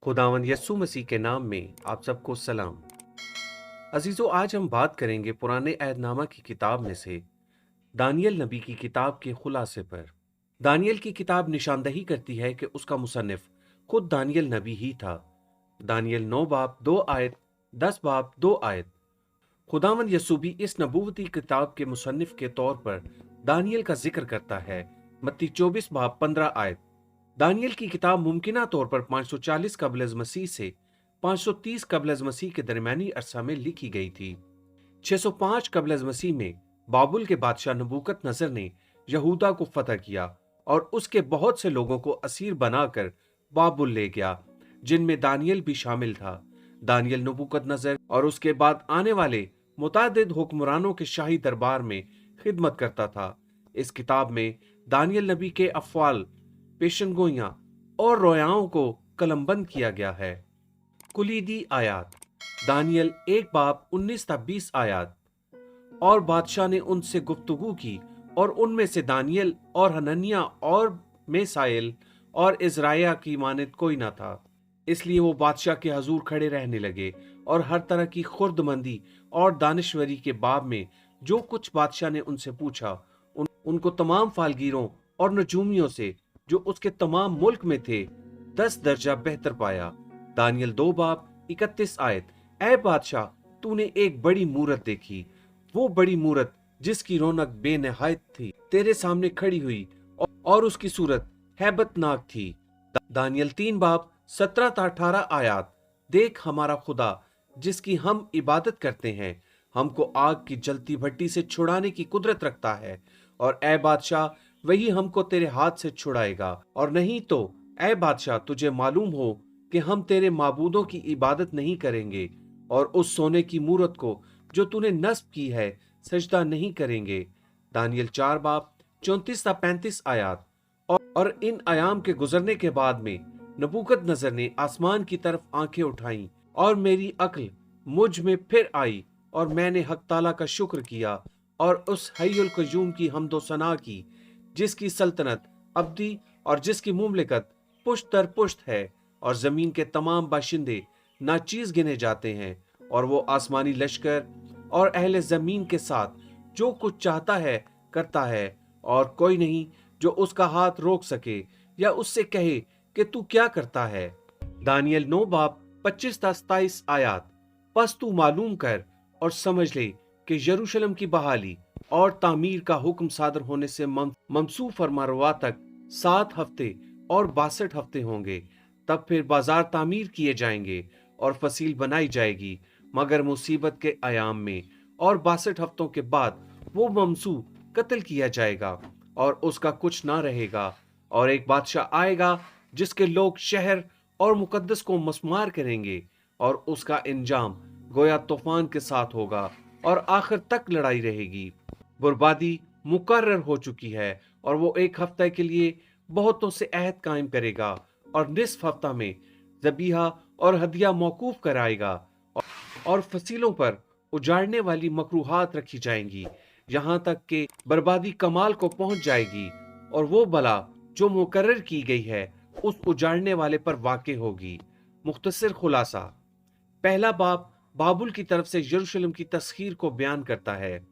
खुदावंद यस्सु मसीह के नाम में आप सबको सलाम। अजीजों, आज हम बात करेंगे पुराने अहदनामा की किताब में से दानियल नबी की किताब के खुलासे पर। दानियल की किताब निशानदही करती है कि उसका मुसन्निफ खुद दानियल नबी ही था। दानियल 9 बाब 2 आयत, 10 बाब 2 आयत। खुदावंद यस्सु भी इस नबूवती किताब के मुसन्निफ के तौर पर दानियल का जिक्र करता है। मत्ती 24 बाब 15 आयत। दानियल की किताब मुमकिना तौर पर 540 कबल मसीह से 530 कबल मसीह के दरमियानी अरसा में लिखी गई थी। 605 कबल मसीह में बाबुल के बादशाह नबूकत नजर ने यहूदा को फतह किया और उसके बहुत से लोगों को असीर बनाकर बाबुल ले गया, जिनमें दानियल भी शामिल था। दानियल नबूकत नजर और उसके बाद आने वाले मुतादिद हुक्मरानों के शाही दरबार में खिदमत करता था। इस किताब में दानियल नबी के अफ़वाल, पेशनगोइयां और रोयाओं को कलमबंद किया गया है। कुलीदी आयात। दानियल 1 बाब 19 ता 20 आयात। और बादशाह ने उनसे गुफ्तगू की और उनमें से दानियल और हनन्याह और मेसाइल और इज़राइया की मानद कोई ना था। इसलिए वो बादशाह के हजूर खड़े रहने लगे और हर तरह की खुर्दमंदी और दानिशवरी के बाब में जो कुछ बादशाह ने उनसे पूछा उनको तमाम फालगीरों और नजूमियों से जो उसके तमाम मुल्क में थे 10 दर्जा बेहतर पाया। दानियल 2 बाब 31 आयत। ऐ बादशाह, तूने एक बड़ी मूरत देखी, वो बड़ी मूरत जिसकी रौनक बेनहायत थी तेरे सामने खड़ी हुई और उसकी सूरत हैबतनाक थी। दानियल 3 बाब 17 ता 18 आयत। देख, हमारा खुदा जिसकी हम इबादत करते हैं हमको आग की जलती भट्टी से छुड़ाने की कुदरत रखता है, और ऐ बादशाह, वही हमको तेरे हाथ से छुड़ाएगा। और नहीं तो ऐ बादशाह, तुझे मालूम हो कि हम तेरे माबूदों की इबादत नहीं करेंगे और उस सोने की मूरत को जो तूने नस्ब की है सजदा नहीं करेंगे। दानियल 4 बाब 34 ता 35 आयात। और इन आयाम के गुजरने के बाद में नबूकत नजर ने आसमान की तरफ आंखें उठाई और मेरी अक्ल मुझ में फिर आई और मैंने हक ताला का शुक्र किया और उस हय्युल कय्यूम की हम्दो सना की, जिसकी सल्तनत अब्दी और जिसकी मुमलिकत पुश्त दर पुश्त है, और जमीन के तमाम बाशिंदे नाचीज गिने जाते हैं। और वो आसमानी लश्कर और अहले जमीन के साथ जो कुछ चाहता है करता है, और कोई नहीं जो उसका हाथ रोक सके या उससे कहे कि तू क्या करता है। दानियल 9 बाब 25 ता 27 आयात। बस तू मालूम कर और समझ ले कि यरूशलेम की बहाली और तामीर का हुक्म सादर होने से ममसू फरमारवा तक 7 हफ्ते और 62 हफ्ते होंगे। तब फिर बाजार तामीर किए जाएंगे और फसील बनाई जाएगी, मगर मुसीबत के आयाम में और 62 हफ्तों के बाद वो ममसू कत्ल किया जाएगा और उसका कुछ ना रहेगा। और एक बादशाह आएगा जिसके लोग शहर और मुकद्दस को मस्मार करेंगे, और उसका इंजाम गोया तूफान के साथ होगा और आखिर तक लड़ाई रहेगी। बर्बादी मुकर्रर हो चुकी है और वो एक हफ्ते के लिए बहुतों से अहद कायम करेगा और निस्फ हफ्ता में ज़बीहा और हदिया मौकूफ कराएगा, और फसीलों पर उजाड़ने वाली मकरूहात रखी जाएंगी, यहाँ तक कि बर्बादी कमाल को पहुंच जाएगी और वो बला जो मुकर्रर की गई है उस उजाड़ने वाले पर वाक़े होगी। मुख्तसर खुलासा। पहला बाब बाबुल की तरफ से यरूशलेम की तस्खीर को बयान करता है।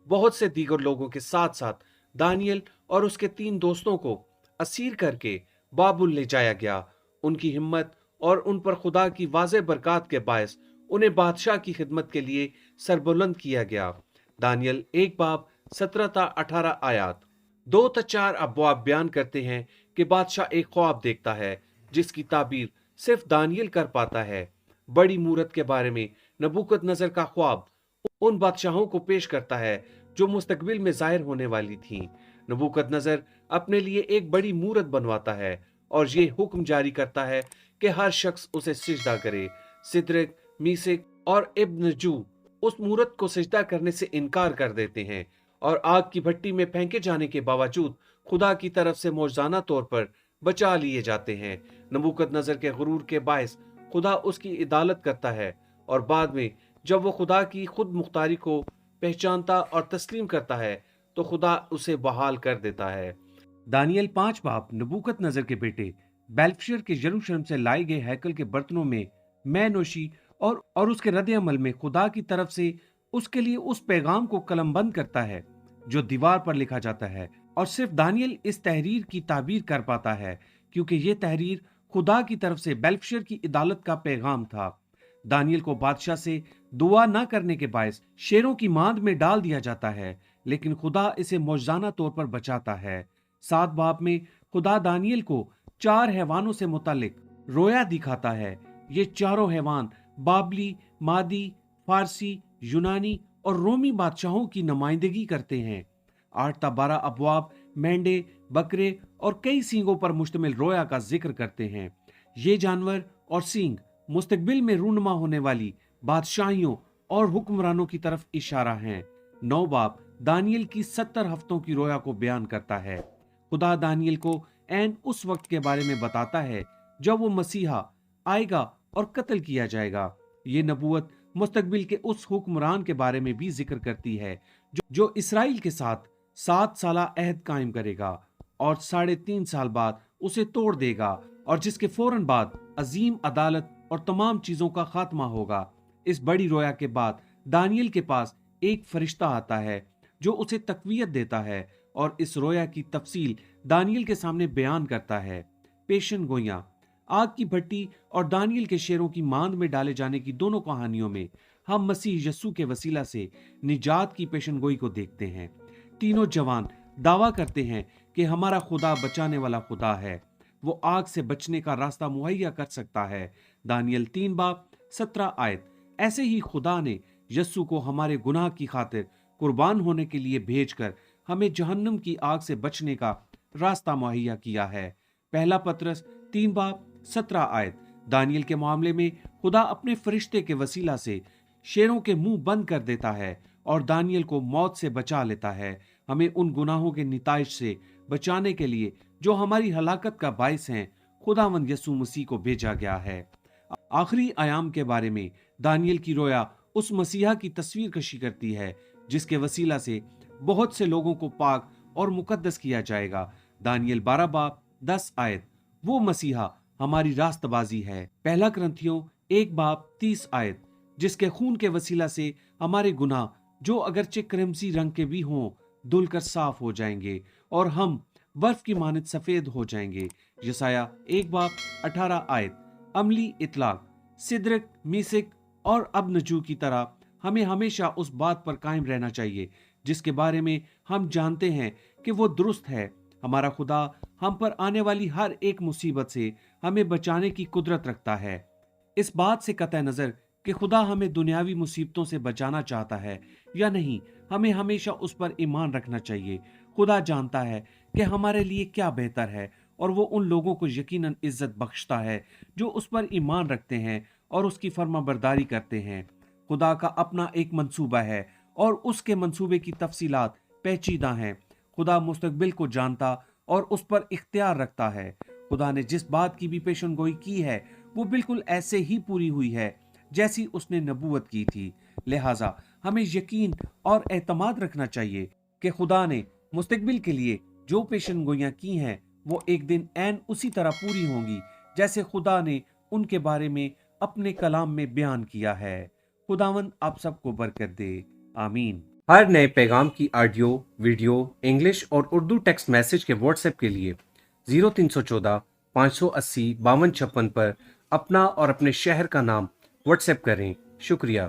बहुत से दीगर लोगों के साथ साथ दानियल और उसके 3 दोस्तों को असीर करके बाबुल ले जाया गया। उनकी हिम्मत और उन पर खुदा की वाज़े बरकत के बायस उन्हें बादशाह की खिदमत के लिए सरबुलंद किया गया। दानियल 1 बाब 17 ता 18 आयात। 2 ता 4 अबवाब बयान करते हैं कि बादशाह एक ख्वाब देखता है जिसकी ताबीर सिर्फ दानियल कर पाता है। बड़ी मूरत के बारे में नबूकत नजर का ख्वाब उन बादशाहों को पेश करता है जो मुस्तकबिल में जाहिर होने वाली थीं। नबूकत नजर अपने लिए एक बड़ी मूरत बनवाता है और ये हुक्म जारी करता है कि हर शख्स उसे सिजदा करे। सिद्रक, मीसक और इब्न जू उस मूरत को सिजदा करने से इनकार कर देते हैं और आग की भट्टी में फेंके जाने के बावजूद खुदा की तरफ से मौजूदाना तौर पर बचा लिए जाते हैं। नबूकत नजर के गुरूर के बायस खुदा उसकी इदालत करता है, और बाद में जब वो खुदा की खुद मुख्तारी को पहचानता और तस्लीम करता है तो खुदा उसे बहाल कर देता है। दानियल 5 बाब नबूकत नजर के बेटे बेल्फशायर के यरूशलेम से लाए गए हैकल के बर्तनों में मैं नोशी और उसके रद्द अमल में खुदा की तरफ से उसके लिए उस पैगाम को कलमबंद करता है जो दीवार पर लिखा जाता है। और सिर्फ दानियल इस तहरीर की ताबीर कर पाता है, क्योंकि यह तहरीर खुदा की तरफ से बेल्फशायर की अदालत का पैगाम था। दानियल को बादशाह से दुआ न करने के बायस शेरों की मांद में डाल दिया जाता है, लेकिन खुदा इसे मौजूदाना तौर पर बचाता है। 7 बाब में खुदा दानियल को 4 हैवानों से मुतालिक रोया दिखाता है। ये चारों हैवान बाबली, मादी, फारसी, यूनानी और रोमी बादशाहों की नुमाइंदगी करते हैं। 8 ता 12 अबवाब मेंढे, बकरे और कई सींगों पर मुश्तमिल रोया का जिक्र करते हैं। ये जानवर और सींग मुस्तकबिल में रूनुमा होने वाली बादशाहियों और हुक्मरानों की तरफ इशारा हैं। 9 बाब दानियल की 70 हफ्तों की रोया को बयान करता है। खुदा दानियल को ऐन उस वक्त के बारे में बताता है जब वो मसीहा आएगा और कत्ल किया जाएगा। ये नबूवत मुस्तकबिल के उस हुक्मरान के बारे में भी जिक्र करती है जो इसराइल के साथ 7 साला अहद कायम करेगा और 3.5 साल बाद उसे तोड़ देगा, और जिसके फौरन बाद अजीम अदालत और तमाम चीजों का खात्मा होगा। इस बड़ी रोया के बाद दानियल के पास एक फरिश्ता आता है जो उसे तकवीयत देता है और इस रोया की तफसील दानियल के सामने बयान करता है। पेशन गोइयां, आग की भट्टी और दानियल के शेरों की मांद में डाले जाने की दोनों कहानियों में हम मसीह यस्सु के वसीला से निजात की पेशन गोई को देखते हैं। तीनों जवान दावा करते हैं कि हमारा खुदा बचाने वाला खुदा है, वो आग से बचने का रास्ता मुहैया कर सकता है। दानियल 3 बाब 17 आयत। ऐसे ही खुदा ने यस्सु को हमारे गुनाह की खातिर कुर्बान होने के लिए भेजकर हमें जहन्नम की आग से बचने का रास्ता मुहैया किया है। पहला पतरस 3 बाब 17 आयत। दानियल के मामले में खुदा अपने फरिश्ते के वसीला से शेरों के मुंह बंद कर देता है और दानियल को मौत से बचा लेता है, हमें उन गुनाहों के निताइज से बचाने के लिए जो हमारी हलाकत का बायस हैं। खुदावंद यस्सु मसीह को भेजा गया है। आखिरी आयाम के बारे में दानियल की रोया उस मसीहा की तस्वीर कशी करती है जिसके वसीला से बहुत से लोगों को पाक और मुकद्दस किया जाएगा। दानियल 12 बाब 10 आयत। वो मसीहा हमारी रास्तबाजी है। पहला करंथियों 1 बाब 30 आयत। जिसके खून के वसीला से हमारे गुनाह जो अगरचे क्रिमसी रंग के भी हों धुलकर साफ हो जाएंगे और हम बर्फ की मानद सफेद हो जाएंगे। यसाया 1 बाब 18 आयत। अमली इतलाक, सिद्रक, मीसिक और अबनजू की तरह हमें हमेशा उस बात पर कायम रहना चाहिए जिसके बारे में हम जानते हैं कि वो दुरुस्त है। हमारा खुदा हम पर आने वाली हर एक मुसीबत से हमें बचाने की कुदरत रखता है। इस बात से कतई नजर कि खुदा हमें दुनियावी मुसीबतों से बचाना चाहता है या नहीं, हमें हमेशा उस पर ईमान रखना चाहिए। खुदा जानता है कि हमारे लिए क्या बेहतर है और वो उन लोगों को यकीनन इज्जत बख्शता है जो उस पर ईमान रखते हैं और उसकी फर्माबरदारी करते हैं। खुदा का अपना एक मंसूबा है और उसके मंसूबे की तफसीलात पेचीदा हैं। खुदा मुस्तकबिल को जानता और उस पर इख्तियार रखता है। खुदा ने जिस बात की भी पेशन गोई की है वो बिल्कुल ऐसे ही पूरी हुई है जैसी उसने नबूवत की थी। लिहाजा हमें यकीन और एतमाद रखना चाहिए कि खुदा ने मुस्तकबिल के लिए जो पेशन गोइयां की हैं वो एक दिन ऐन उसी तरह पूरी होंगी जैसे खुदा ने उनके बारे में अपने कलाम में बयान किया है। खुदावंद आप सबको बरकत दे, आमीन। हर नए पैगाम की ऑडियो, वीडियो, इंग्लिश और उर्दू टेक्स्ट मैसेज के व्हाट्सएप के लिए 0314 580 5256 पर अपना और अपने शहर का नाम व्हाट्सएप करें। शुक्रिया।